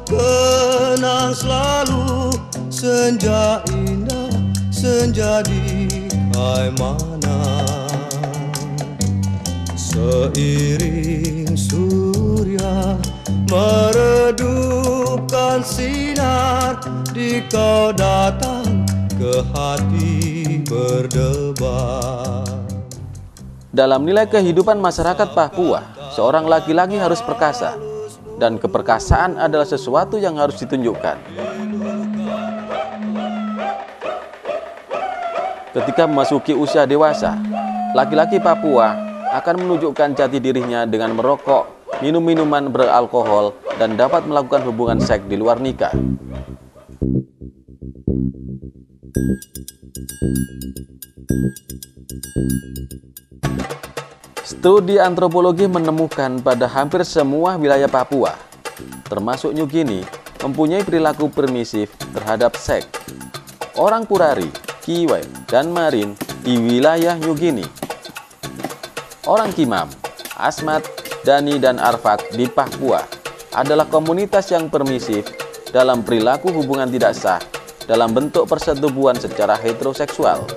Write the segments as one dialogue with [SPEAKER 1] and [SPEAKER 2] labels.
[SPEAKER 1] kenang selalu senja indah, senja di Kaimana. Seiring surya meredupkan sinar, di kau datang ke hati berdebar.
[SPEAKER 2] Dalam nilai kehidupan masyarakat Papua, seorang laki-laki harus perkasa, dan keperkasaan adalah sesuatu yang harus ditunjukkan. Ketika memasuki usia dewasa, laki-laki Papua akan menunjukkan jati dirinya dengan merokok, minum minuman beralkohol, dan dapat melakukan hubungan seks di luar nikah. Studi antropologi menemukan pada hampir semua wilayah Papua, termasuk New Guinea, mempunyai perilaku permisif terhadap seks. Orang Purari, Kiwe, dan Marin di wilayah New Guinea. Orang Kimam, Asmat, Dani, dan Arfak di Papua adalah komunitas yang permisif dalam perilaku hubungan tidak sah dalam bentuk persetubuhan secara heteroseksual.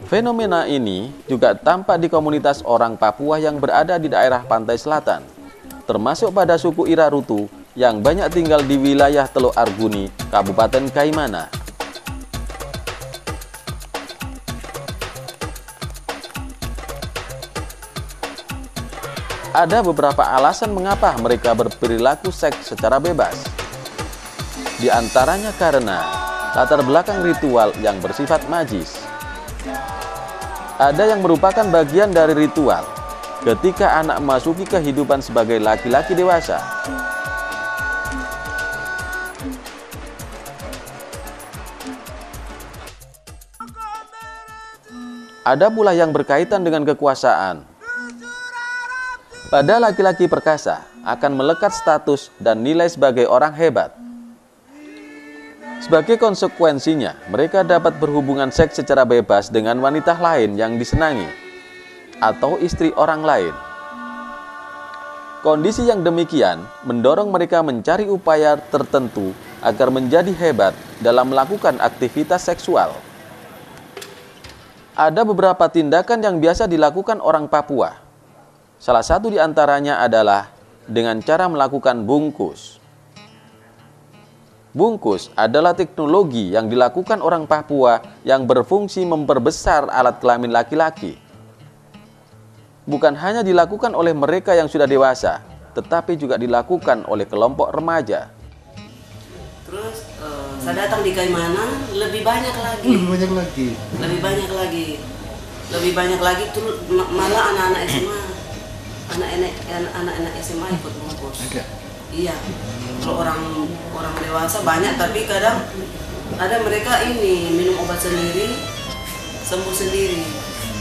[SPEAKER 2] Fenomena ini juga tampak di komunitas orang Papua yang berada di daerah pantai selatan, termasuk pada suku Irarutu yang banyak tinggal di wilayah Teluk Arguni, Kabupaten Kaimana. Ada beberapa alasan mengapa mereka berperilaku seks secara bebas. Di antaranya karena latar belakang ritual yang bersifat magis. Ada yang merupakan bagian dari ritual ketika anak memasuki kehidupan sebagai laki-laki dewasa. Ada pula yang berkaitan dengan kekuasaan. Pada laki-laki perkasa akan melekat status dan nilai sebagai orang hebat. Sebagai konsekuensinya, mereka dapat berhubungan seks secara bebas dengan wanita lain yang disenangi atau istri orang lain. Kondisi yang demikian mendorong mereka mencari upaya tertentu agar menjadi hebat dalam melakukan aktivitas seksual. Ada beberapa tindakan yang biasa dilakukan orang Papua. Salah satu di antaranya adalah dengan cara melakukan bungkus. Bungkus adalah teknologi yang dilakukan orang Papua yang berfungsi memperbesar alat kelamin laki-laki. Bukan hanya dilakukan oleh mereka yang sudah dewasa, tetapi juga dilakukan oleh kelompok remaja.
[SPEAKER 3] Terus saya datang di Kaimana lebih banyak lagi. Lebih banyak lagi tuh malah anak-anak SMA. Anak-anak SMA ikut bungkus. Iya. Kalau orang dewasa banyak, tapi kadang ada mereka ini minum obat sendiri, sembuh sendiri.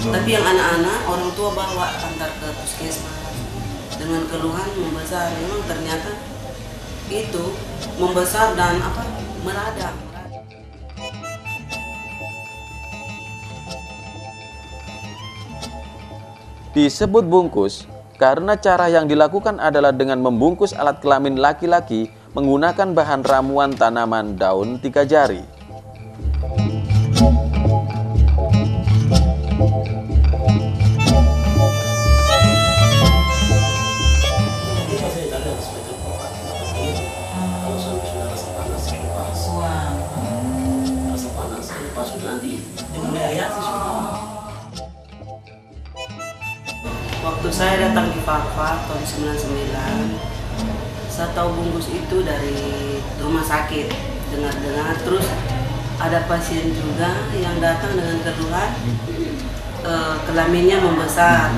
[SPEAKER 3] Tapi yang anak-anak orang tua bawa antar ke puskesmas dengan keluhan membesar. Memang ternyata itu membesar dan meradang.
[SPEAKER 2] Disebut bungkus karena cara yang dilakukan adalah dengan membungkus alat kelamin laki-laki menggunakan bahan ramuan tanaman daun 3 jari.
[SPEAKER 3] Waktu saya datang di Papa tahun 99, saya tahu bungkus itu dari rumah sakit. Dengar-dengar, terus ada pasien juga yang datang dengan keluhan kelaminnya membesar.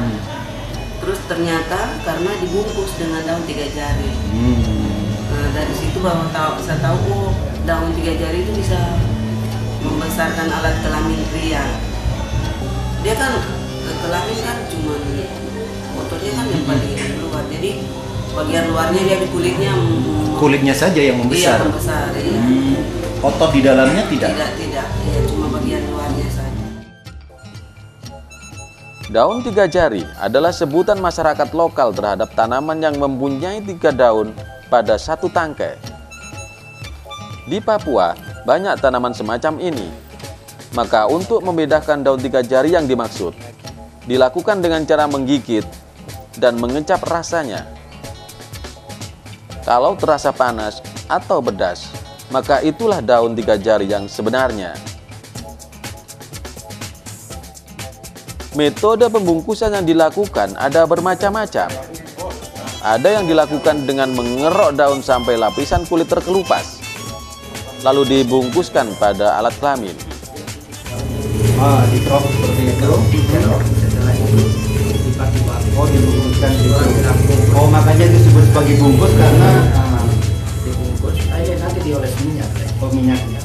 [SPEAKER 3] Terus ternyata karena dibungkus dengan daun 3 jari. Nah, dari situ saya tahu daun 3 jari itu bisa membesarkan alat kelamin pria. Dia kan kelamin kan cuma otornya kan yang paling keluar, jadi bagian luarnya dia di kulitnya
[SPEAKER 4] saja yang membesar.
[SPEAKER 3] Iya, membesar, iya.
[SPEAKER 4] Otot di dalamnya tidak.
[SPEAKER 3] Tidak, ya, cuma bagian luarnya saja.
[SPEAKER 2] Daun tiga jari adalah sebutan masyarakat lokal terhadap tanaman yang mempunyai 3 daun pada satu tangkai. Di Papua, banyak tanaman semacam ini. Maka untuk membedakan daun tiga jari yang dimaksud, dilakukan dengan cara menggigit dan mengecap rasanya. Kalau terasa panas atau pedas, maka itulah daun tiga jari yang sebenarnya. Metode pembungkusan yang dilakukan ada bermacam-macam. Ada yang dilakukan dengan mengerok daun sampai lapisan kulit terkelupas, lalu dibungkuskan pada alat kelamin.
[SPEAKER 4] Dikerok seperti itu.
[SPEAKER 5] Setelah itu dipakai batu.
[SPEAKER 4] Dibungkuskan gitu. Makanya disebut sebagai bungkus karena
[SPEAKER 5] Dibungkus, nanti dioles minyak.
[SPEAKER 4] minyaknya.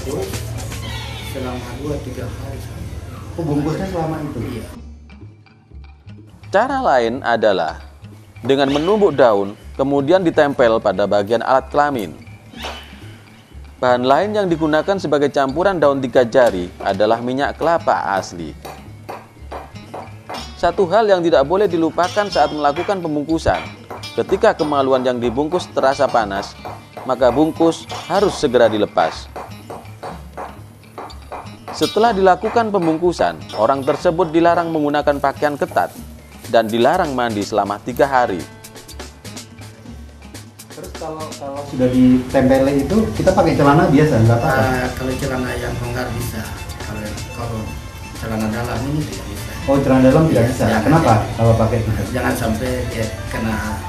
[SPEAKER 5] Terus selama 2-3 hari.
[SPEAKER 4] Bungkusnya selama itu.
[SPEAKER 5] Iya.
[SPEAKER 2] Cara lain adalah dengan menumbuk daun, kemudian ditempel pada bagian alat kelamin. Bahan lain yang digunakan sebagai campuran daun tiga jari adalah minyak kelapa asli. Satu hal yang tidak boleh dilupakan saat melakukan pembungkusan, ketika kemaluan yang dibungkus terasa panas, maka bungkus harus segera dilepas. Setelah dilakukan pembungkusan, orang tersebut dilarang menggunakan pakaian ketat dan dilarang mandi selama 3 hari.
[SPEAKER 4] Terus kalau sudah ditempeli itu kita pakai celana biasa nggak apa-apa?
[SPEAKER 5] Kalau celana yang longgar bisa. Kalau celana dalam ini tidak bisa.
[SPEAKER 4] Oh, celana dalam tidak bisa.
[SPEAKER 5] Jangan,
[SPEAKER 4] Kenapa kalau pakai itu?
[SPEAKER 5] Jangan sampai dia kena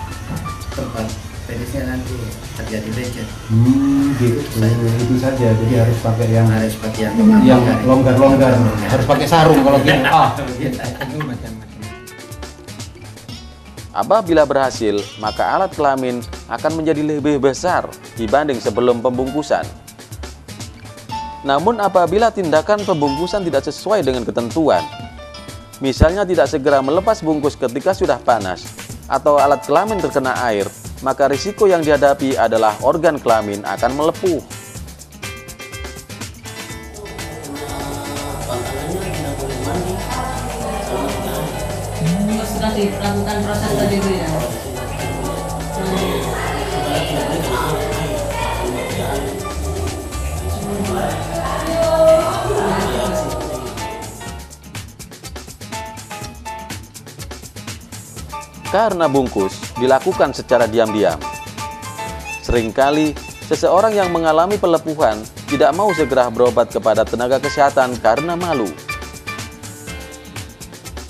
[SPEAKER 5] tempat penisnya nanti terjadi lecet.
[SPEAKER 4] Gitu. Itu saja. Jadi harus pakai yang
[SPEAKER 5] Harus pakai yang
[SPEAKER 4] longgar. Harus pakai sarung kalau gitu.
[SPEAKER 2] Apabila berhasil, maka alat kelamin akan menjadi lebih besar dibanding sebelum pembungkusan. Namun apabila tindakan pembungkusan tidak sesuai dengan ketentuan, misalnya tidak segera melepas bungkus ketika sudah panas, atau alat kelamin terkena air, maka risiko yang dihadapi adalah organ kelamin akan melepuh.
[SPEAKER 3] Sudah dilakukan proses tadi itu ya.
[SPEAKER 2] Karena bungkus dilakukan secara diam-diam. Seringkali seseorang yang mengalami pelepuhan tidak mau segera berobat kepada tenaga kesehatan karena malu.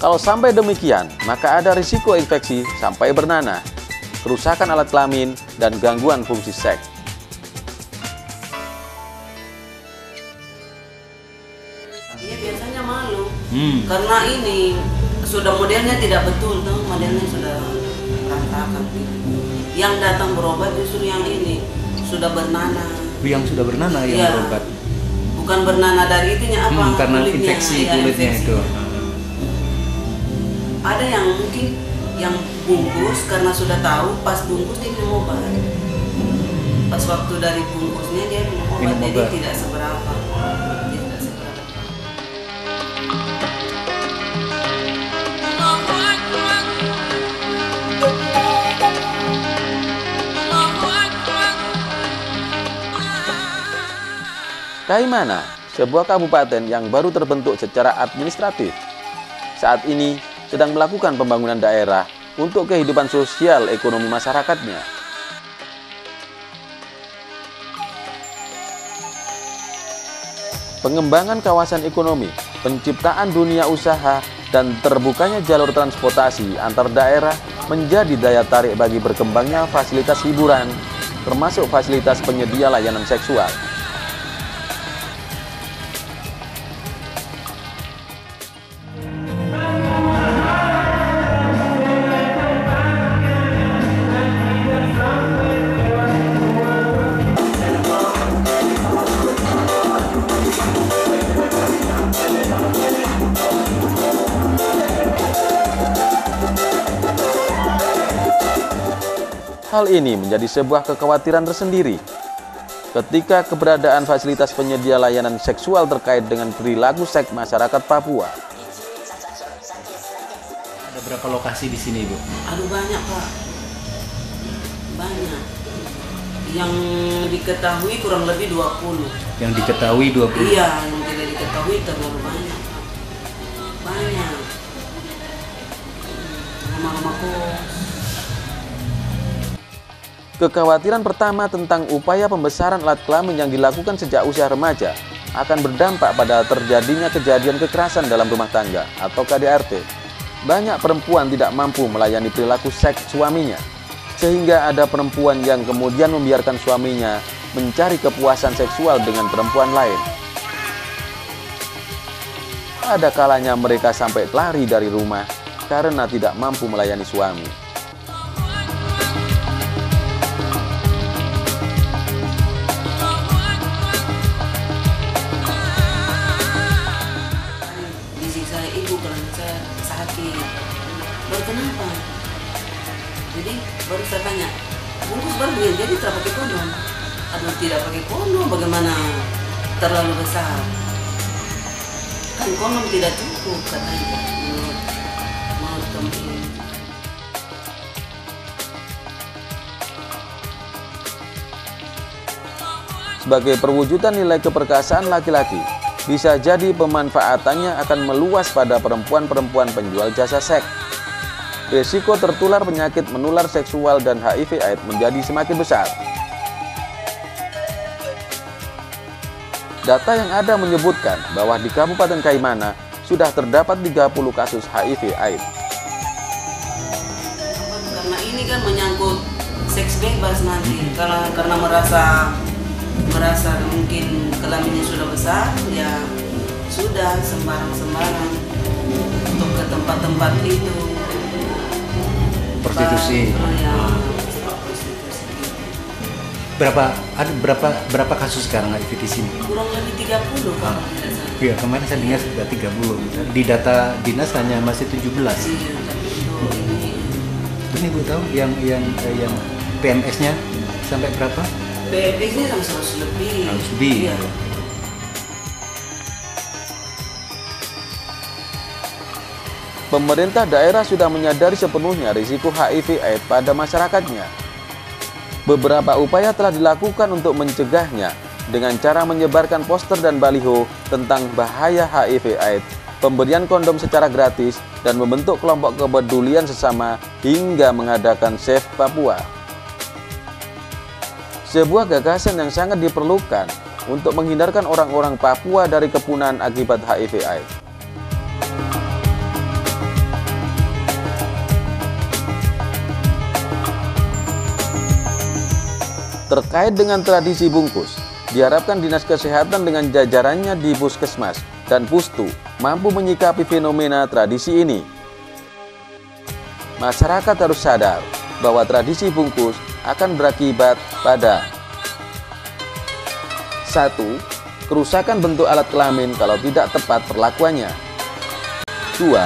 [SPEAKER 2] Kalau sampai demikian, maka ada risiko infeksi sampai bernanah, kerusakan alat kelamin, dan gangguan fungsi seks.
[SPEAKER 3] Iya biasanya malu, karena ini sudah modelnya tidak betul tuh, modelnya sudah berantakan gitu. Yang datang berobat justru yang ini sudah bernanah.
[SPEAKER 4] Yang sudah bernanah yang
[SPEAKER 3] Iya.
[SPEAKER 4] berobat.
[SPEAKER 3] Bukan bernanah dari itunya apa?
[SPEAKER 4] Karena
[SPEAKER 3] kulitnya.
[SPEAKER 4] infeksi
[SPEAKER 3] Iya,
[SPEAKER 4] kulitnya
[SPEAKER 3] infeksi.
[SPEAKER 4] itu.
[SPEAKER 3] Ada yang mungkin yang bungkus karena sudah tahu pas bungkus dia minum obat. Pas waktu dari bungkusnya dia minum obat,
[SPEAKER 4] Minum
[SPEAKER 3] jadi
[SPEAKER 4] obat.
[SPEAKER 3] tidak seberapa. Tidak seberapa.
[SPEAKER 2] Kaimana, sebuah kabupaten yang baru terbentuk secara administratif, saat ini sedang melakukan pembangunan daerah untuk kehidupan sosial ekonomi masyarakatnya. Pengembangan kawasan ekonomi, penciptaan dunia usaha, dan terbukanya jalur transportasi antar daerah menjadi daya tarik bagi berkembangnya fasilitas hiburan, termasuk fasilitas penyedia layanan seksual. Hal ini menjadi sebuah kekhawatiran tersendiri. ketika keberadaan fasilitas penyedia layanan seksual terkait dengan perilaku seks masyarakat Papua.
[SPEAKER 6] Ada berapa lokasi di sini, Bu?
[SPEAKER 3] Aduh banyak Pak, banyak. Yang diketahui kurang lebih 20.
[SPEAKER 6] Yang diketahui 20?
[SPEAKER 3] Iya, yang tidak diketahui terlalu banyak. Banyak. Rumah-rumah kos.
[SPEAKER 2] Kekhawatiran pertama tentang upaya pembesaran alat kelamin yang dilakukan sejak usia remaja akan berdampak pada terjadinya kejadian kekerasan dalam rumah tangga atau KDRT. Banyak perempuan tidak mampu melayani perilaku seks suaminya, sehingga ada perempuan yang kemudian membiarkan suaminya mencari kepuasan seksual dengan perempuan lain. Ada kalanya mereka sampai lari dari rumah karena tidak mampu melayani suami.
[SPEAKER 3] Disiksa ibu karena saya sakit. Baru kenapa? Jadi baru saya tanya, bungkus baru dia jadi tidak pakai kondom. Aduh tidak pakai kondom, bagaimana terlalu besar? Kan kondom tidak cukup katanya menurut kami.
[SPEAKER 2] Sebagai perwujudan nilai keperkasaan laki-laki, bisa jadi pemanfaatannya akan meluas pada perempuan-perempuan penjual jasa seks. Risiko tertular penyakit menular seksual dan HIV/AIDS menjadi semakin besar. Data yang ada menyebutkan bahwa di Kabupaten Kaimana sudah terdapat 30 kasus HIV/AIDS.
[SPEAKER 3] Karena ini kan menyangkut seks bebas nanti. Karena merasa mungkin kelaminnya sudah besar, ya sudah sembarang untuk ke tempat-tempat itu.
[SPEAKER 6] Prostitusi.
[SPEAKER 3] Ya,
[SPEAKER 6] Berapa kasus sekarang HIV di sini?
[SPEAKER 3] kurang lebih 30 kalau tidak salah.
[SPEAKER 6] Iya, kemarin saya dengar sudah 30. Di data dinas hanya masih 17.
[SPEAKER 3] Iya, tapi untuk
[SPEAKER 6] Ini Bu tahu yang PMS-nya sampai berapa?
[SPEAKER 3] PMS-nya sampai 100 lebih.
[SPEAKER 6] 100 lebih.
[SPEAKER 3] Iya.
[SPEAKER 2] Pemerintah daerah sudah menyadari sepenuhnya risiko HIV/AIDS pada masyarakatnya. Beberapa upaya telah dilakukan untuk mencegahnya dengan cara menyebarkan poster dan baliho tentang bahaya HIV/AIDS, pemberian kondom secara gratis, dan membentuk kelompok kepedulian sesama hingga mengadakan Save Papua. Sebuah gagasan yang sangat diperlukan untuk menghindarkan orang-orang Papua dari kepunahan akibat HIV/AIDS. Terkait dengan tradisi bungkus, diharapkan Dinas Kesehatan dengan jajarannya di Puskesmas dan Pustu mampu menyikapi fenomena tradisi ini. Masyarakat harus sadar bahwa tradisi bungkus akan berakibat pada 1. Kerusakan bentuk alat kelamin kalau tidak tepat perlakuannya. 2.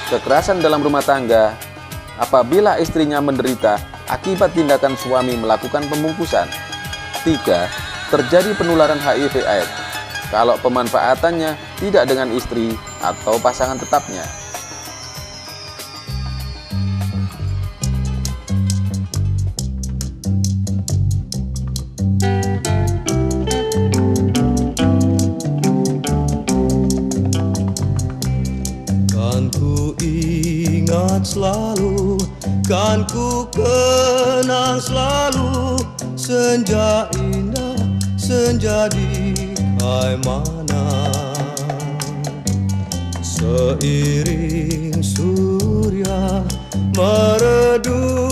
[SPEAKER 2] Kekerasan dalam rumah tangga apabila istrinya menderita akibat tindakan suami melakukan pembungkusan. 3. Terjadi penularan HIV/AIDS kalau pemanfaatannya tidak dengan istri atau pasangan tetapnya.
[SPEAKER 1] Kan ku ingat selalu, kan ku kenang selalu senja indah, senja di Kaimana. Seiring surya meredupkan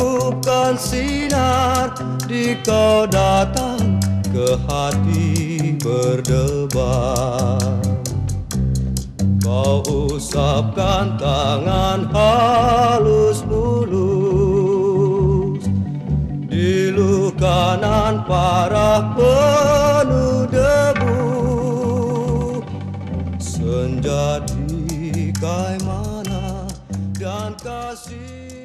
[SPEAKER 1] sinar, di kau datang ke hati berdebar. Kau usapkan tangan halus mulus di luka nan parah penuh debu. Senja di Kaimana dan kasih